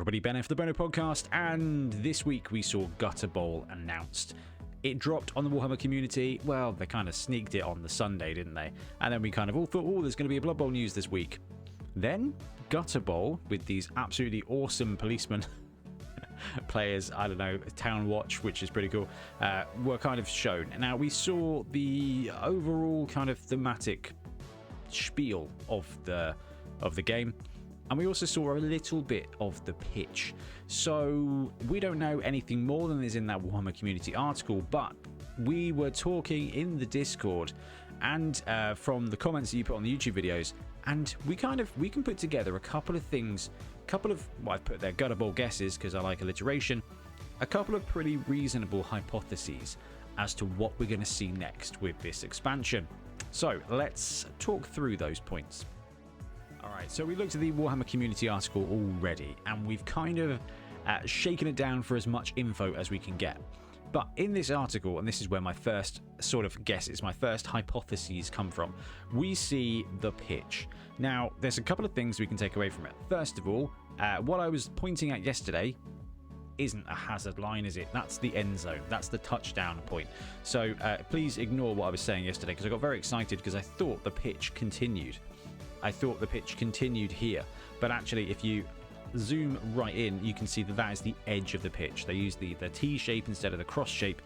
everybody, Ben F, the Bono Podcast, and this week we saw Gutter Bowl announced. It dropped on the Warhammer community. Well, they kind of sneaked it on the Sunday, didn't they? And then we kind of all thought, oh, there's going to be a Blood Bowl news this week. Then Gutter Bowl, with these absolutely awesome policemen players, I don't know, Town Watch, which is pretty cool, were kind of shown. Now, we saw the overall kind of thematic spiel of the game, and we also saw a little bit of the pitch. So we don't know anything more than is in that Warhammer community article, but we were talking in the Discord and from the comments that you put on the YouTube videos, and we can put together a couple of things, well, I've put there Gutter Bowl guesses because I like alliteration, a couple of pretty reasonable hypotheses as to what we're going to see next with this expansion. So let's talk through those points. Alright, so we looked at the Warhammer community article already, and we've kind of shaken it down for as much info as we can get. But in this article, and this is where my first sort of guesses, my first hypotheses come from, we see the pitch. Now, there's a couple of things we can take away from it. First of all, what I was pointing at yesterday isn't a hazard line, is it? That's the end zone. That's the touchdown point. So please ignore what I was saying yesterday, because I got very excited because I thought the pitch continued. I thought the pitch continued here, but actually if you zoom right in, you can see that that is the edge of the pitch. They use the T shape instead of the cross shape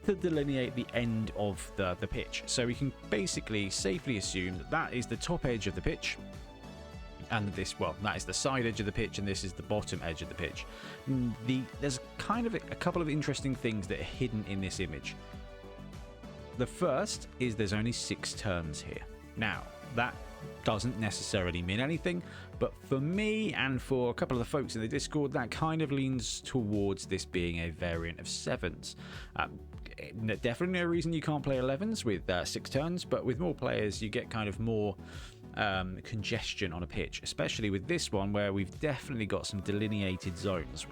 to delineate the end of the pitch. So we can basically safely assume that that is the top edge of the pitch, and this, well, that is the side edge of the pitch, and this is the bottom edge of the pitch. There's kind of a couple of interesting things that are hidden in this image. The first is there's only 6 turns here. Now, that doesn't necessarily mean anything, but for me and for a couple of the folks in the Discord, that kind of leans towards this being a variant of 7s. Definitely no reason you can't play 11s with 6 turns, but with more players you get kind of more congestion on a pitch, especially with this one where we've definitely got some delineated zones.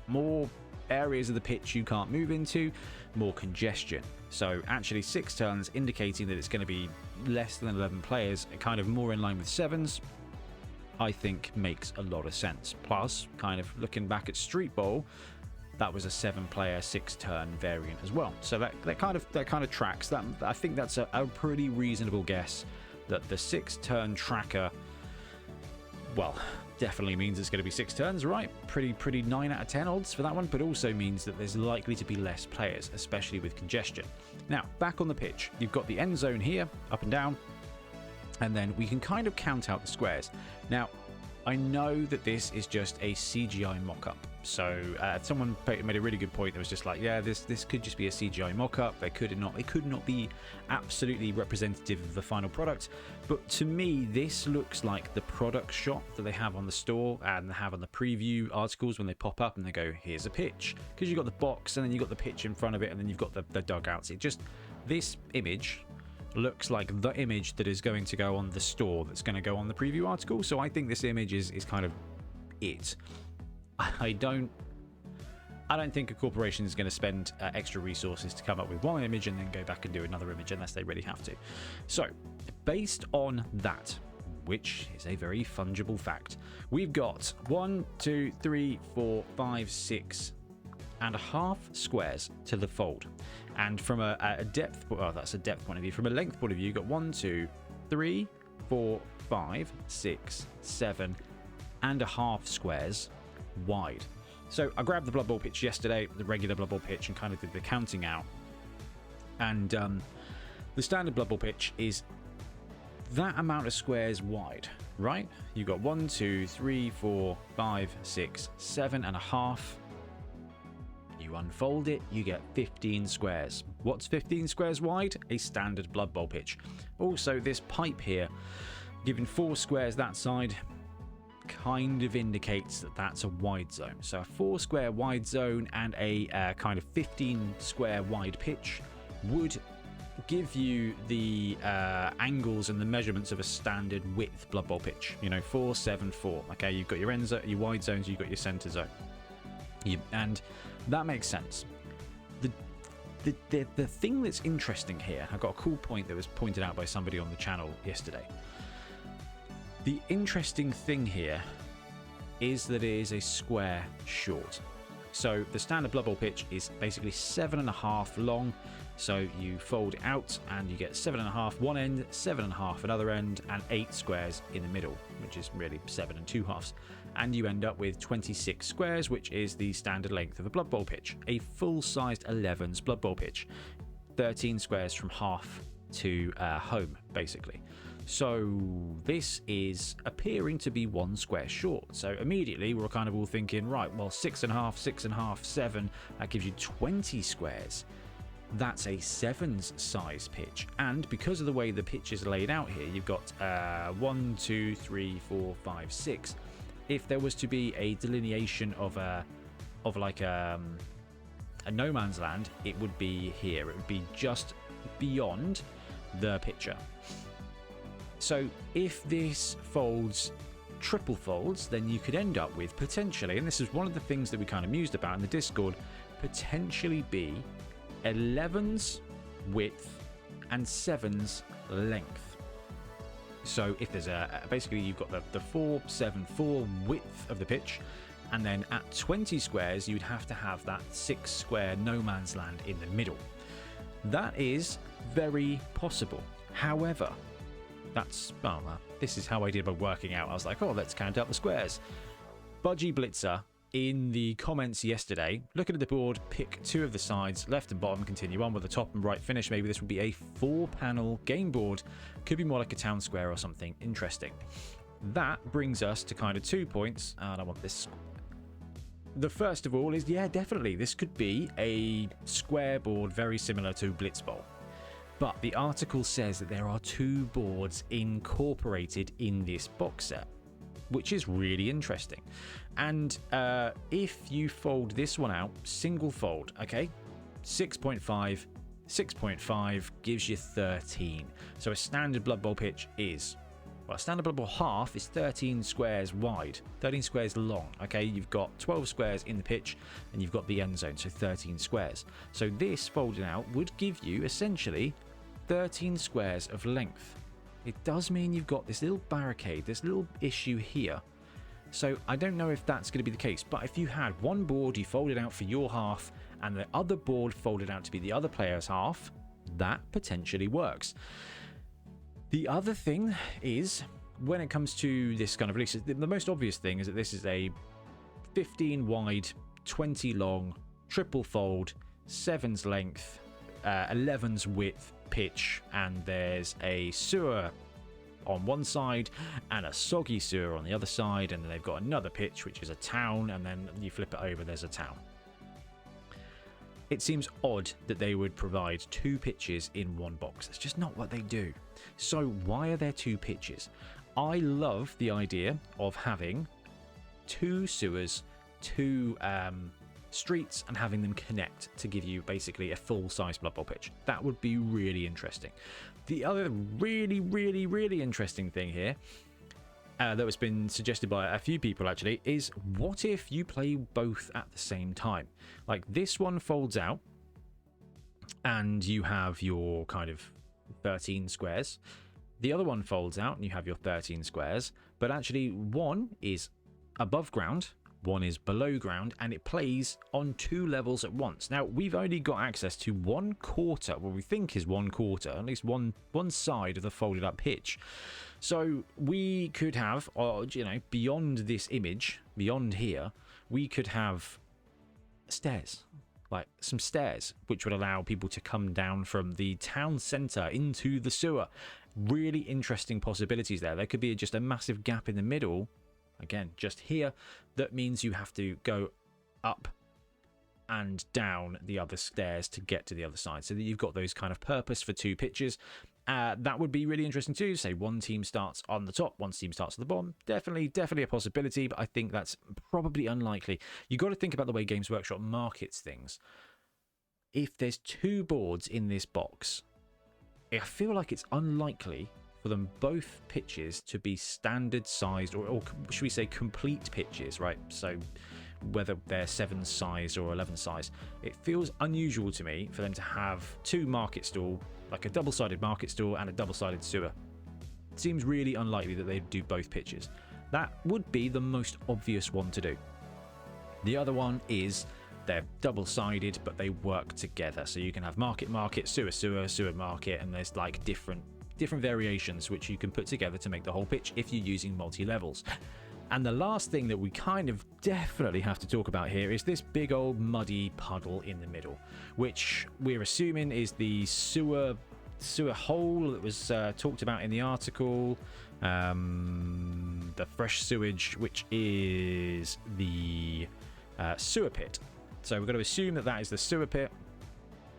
More areas of the pitch you can't move into, more congestion. So actually 6 turns indicating that it's going to be less than 11 players, kind of more in line with 7s, I think makes a lot of sense. Plus, kind of looking back at Street Bowl, that was a 7-player 6-turn variant as well. So that kind of tracks. That I think that's a pretty reasonable guess that the 6-turn tracker, well, definitely means it's going to be 6 turns, right? Pretty 9 out of 10 odds for that one, but also means that there's likely to be less players, especially with congestion. Now, back on the pitch, you've got the end zone here, up and down, and then we can kind of count out the squares. Now, I know that this is just a CGI mock-up. So someone made a really good point. It was just like, yeah, this could just be a CGI mock-up. It could not be absolutely representative of the final product. But to me, this looks like the product shot that they have on the store and they have on the preview articles when they pop up and they go, here's a pitch. Because you've got the box and then you've got the pitch in front of it and then you've got the dugouts. This image looks like the image that is going to go on the store that's going to go on the preview article. So I think this image is kind of it. I don't think a corporation is going to spend extra resources to come up with one image and then go back and do another image unless they really have to. So, based on that, which is a very fungible fact, we've got 1, 2, 3, 4, 5, 6 and a half squares to the fold. And from a depth, well, that's a depth point of view. From a length point of view, you've got 1, 2, 3, 4, 5, 6, 7 and a half squares wide. So I grabbed the Blood Bowl pitch yesterday, the regular Blood Bowl pitch, and kind of did the counting out. And the standard Blood Bowl pitch is that amount of squares wide, right? You've got 1, 2, 3, 4, 5, 6, 7 and a half. You unfold it, you get 15 squares. What's 15 squares wide? A standard Blood Bowl pitch. Also, this pipe here, given 4 squares that side, kind of indicates that that's a wide zone. So a 4 square wide zone and a kind of 15 square wide pitch would give you the angles and the measurements of a standard width Blood Bowl pitch. 4, 7, 4. Okay, you've got your end zone, your wide zones, you've got your center zone, and that makes sense. The thing that's interesting here, I've got a cool point that was pointed out by somebody on the channel yesterday. The interesting thing here is that it is a square short. So the standard Blood Bowl pitch is basically 7.5 long. So you fold it out and you get 7.5 one end, 7.5 another end, and 8 squares in the middle, which is really 7 2/2. And you end up with 26 squares, which is the standard length of a Blood Bowl pitch. A full-sized 11's Blood Bowl pitch. 13 squares from half to home, basically. So this is appearing to be 1 square short. So immediately we're kind of all thinking, right, well, 6.5, 6.5, 7, that gives you 20 squares. That's a 7's size pitch. And because of the way the pitch is laid out here, you've got 1, 2, 3, 4, 5, 6. If there was to be a delineation of like a no man's land, it would be here. It would be just beyond the picture. So if this folds triple folds, then you could end up with potentially, and this is one of the things that we kind of mused about in the Discord, potentially be 11's width and 7's length. So if there's basically you've got the 4, 7, 4 width of the pitch, and then at 20 squares you'd have to have that 6 square no man's land in the middle. That is very possible. However, this is how I did by working out. I was like, oh, let's count out the squares. Budgie Blitzer in the comments yesterday, looking at the board, pick 2 of the sides, left and bottom, continue on with the top and right finish. Maybe this would be a 4-panel game board. Could be more like a town square or something interesting. That brings us to kind of 2 points. And I want this. The first of all is, yeah, definitely, this could be a square board very similar to Blitz Bowl. But the article says that there are 2 boards incorporated in this box set, which is really interesting. And if you fold this one out, single fold, okay, 6.5, 6.5 gives you 13. So a standard Blood Bowl pitch is, well, a standard Blood Bowl half is 13 squares wide, 13 squares long, okay? You've got 12 squares in the pitch, and you've got the end zone, so 13 squares. So this folded out would give you essentially 13 squares of length. It does mean you've got this little barricade, this little issue here. So I don't know if that's going to be the case, but if you had one board you folded out for your half and the other board folded out to be the other player's half, that potentially works. The other thing is, when it comes to this kind of release, the most obvious thing is that this is a 15 wide, 20 long, triple fold, 7's length, 11's width pitch, and there's a sewer on one side and a soggy sewer on the other side, and then they've got another pitch which is a town, and then you flip it over, there's a town. It seems odd that they would provide 2 pitches in one box. That's just not what they do. So why are there 2 pitches? I love the idea of having 2 sewers, 2 streets, and having them connect to give you basically a full-size Blood Bowl pitch. That would be really interesting. The other really interesting thing here that has been suggested by a few people actually is, what if you play both at the same time? Like, this one folds out and you have your kind of 13 squares. The other one folds out and you have your 13 squares, but actually one is above ground, one is below ground, and it plays on 2 levels at once. Now, we've only got access to 1/4, what we think is 1/4, at least one side of the folded up pitch. So we could have, beyond this image, beyond here, we could have stairs, like some stairs, which would allow people to come down from the town centre into the sewer. Really interesting possibilities there. There could be just a massive gap in the middle, again, just here, that means you have to go up and down the other stairs to get to the other side, so that you've got those kind of purpose for 2 pitches. That would be really interesting too. Say one team starts on the top, one team starts at the bottom. Definitely a possibility, but I think that's probably unlikely. You got to think about the way Games Workshop markets things. If there's 2 boards in this box, I feel like it's unlikely for them both pitches to be standard sized, or should we say complete pitches, right? So whether they're 7 size or 11 size, it feels unusual to me for them to have 2 market stall, like a double-sided market stall and a double-sided sewer. It seems really unlikely that they'd do both pitches. That would be the most obvious one to do. The other one is they're double-sided, but they work together. So you can have market, sewer, sewer, market, and there's like different variations which you can put together to make the whole pitch if you're using multi-levels. And the last thing that we kind of definitely have to talk about here is this big old muddy puddle in the middle, which we're assuming is the sewer hole that was talked about in the article. The fresh sewage, which is the sewer pit. So we're going to assume that is the sewer pit.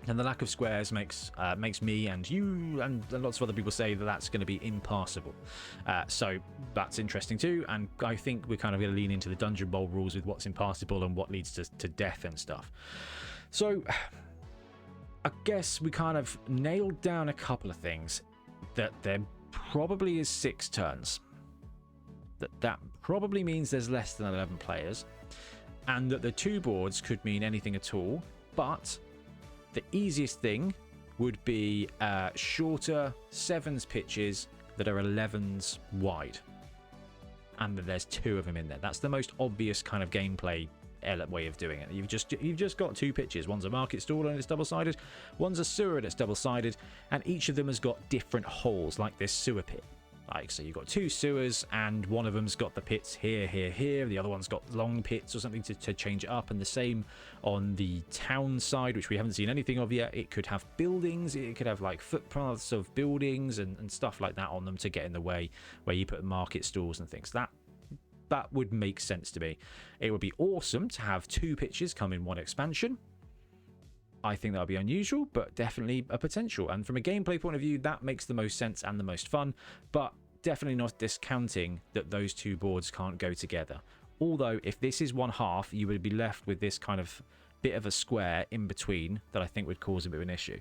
And the lack of squares makes me and you and lots of other people say that that's going to be impassable. So that's interesting too. And I think we're kind of going to lean into the Dungeon Bowl rules with what's impassable and what leads to death and stuff. So I guess we kind of nailed down a couple of things. That there probably is 6 turns. That probably means there's less than 11 players. And that the 2 boards could mean anything at all. But the easiest thing would be shorter 7s pitches that are 11s wide. And that there's 2 of them in there. That's the most obvious kind of gameplay way of doing it. You've just got 2 pitches. One's a market stall and it's double-sided. One's a sewer and it's double-sided. And each of them has got different holes, like this sewer pit. So you've got 2 sewers, and one of them's got the pits here, here, here. The other one's got long pits or something to change it up. And the same on the town side, which we haven't seen anything of yet. It could have buildings. It could have like footpaths of buildings and stuff like that on them to get in the way, where you put market stalls and things. That would make sense to me. It would be awesome to have 2 pitches come in one expansion. I think that would be unusual, but definitely a potential. And from a gameplay point of view, that makes the most sense and the most fun, but definitely not discounting that those 2 boards can't go together. Although, if this is one half, you would be left with this kind of bit of a square in between that I think would cause a bit of an issue.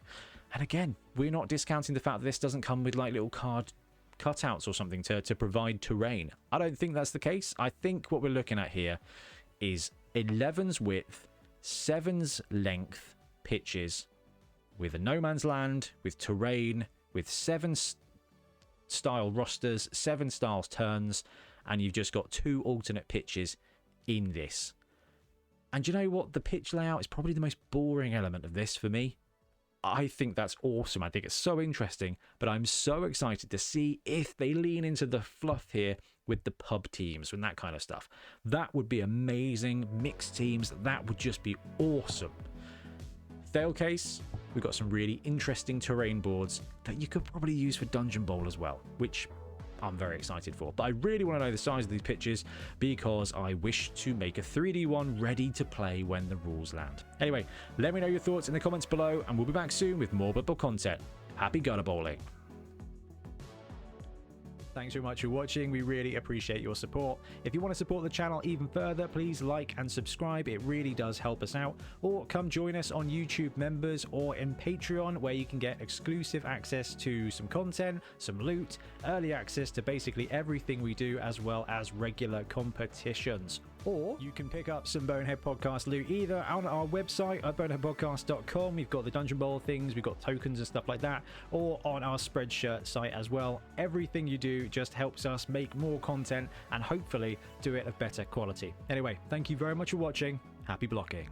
And again, we're not discounting the fact that this doesn't come with like little card cutouts or something to provide terrain. I don't think that's the case. I think what we're looking at here is 11's width, 7's length pitches with a no man's land, with terrain, with 7 style rosters, 7 styles turns, and you've just got 2 alternate pitches in this. And you know what? The pitch layout is probably the most boring element of this for me. I think that's awesome. I think it's so interesting, but I'm so excited to see if they lean into the fluff here with the pub teams and that kind of stuff. That would be amazing. Mixed teams, that would just be awesome. Fail case, we've got some really interesting terrain boards that you could probably use for Dungeon Bowl as well, which I'm very excited for. But I really want to know the size of these pitches because I wish to make a 3D one ready to play when the rules land. Anyway, let me know your thoughts in the comments below, and we'll be back soon with more Blood Bowl content. Happy gutter bowling. Thanks very much for watching. We really appreciate your support. If you want to support the channel even further, please like and subscribe. It really does help us out. Or come join us on YouTube Members or in Patreon, where you can get exclusive access to some content, some loot, early access to basically everything we do, as well as regular competitions. Or you can pick up some Bonehead Podcast loot either on our website at boneheadpodcast.com. We've got the Dungeon Bowl things, we've got tokens and stuff like that, or on our Spreadshirt site as well. Everything you do just helps us make more content and hopefully do it of better quality. Anyway, thank you very much for watching. Happy blocking.